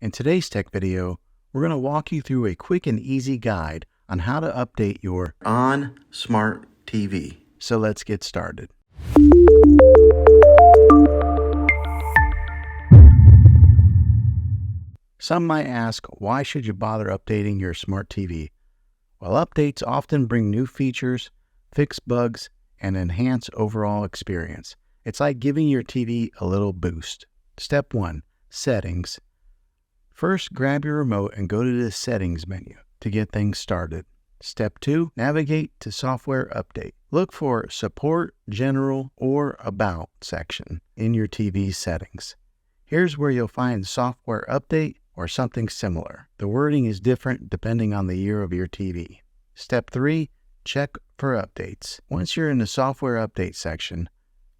In today's tech video, we're going to walk you through a quick and easy guide on how to update your ONN Smart TV. So let's get started. Some might ask, why should you bother updating your smart TV? Well, updates often bring new features, fix bugs, and enhance overall experience. It's like giving your TV a little boost. Step 1. Settings. First, grab your remote and go to the Settings menu to get things started. Step 2. Navigate to Software Update. Look for Support, General, or About section in your TV settings. Here's where you'll find Software Update or something similar. The wording is different depending on the year of your TV. Step 3. Check for updates. Once you're in the Software Update section,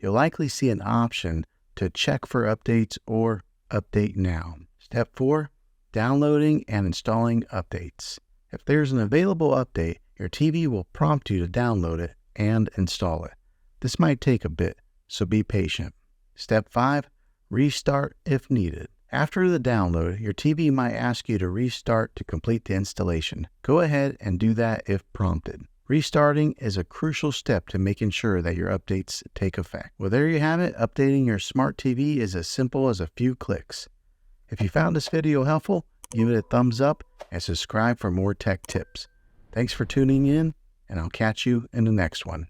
you'll likely see an option to check for updates or Update Now. Step 4. Downloading and installing updates. If there's an available update, your TV will prompt you to download it and install it. This might take a bit, so be patient. Step 5. Restart if needed. After the download, your TV might ask you to restart to complete the installation. Go ahead and do that if prompted. Restarting is a crucial step to making sure that your updates take effect. Well, there you have it. Updating your smart TV is as simple as a few clicks. If you found this video helpful, give it a thumbs up and subscribe for more tech tips. Thanks for tuning in, and I'll catch you in the next one.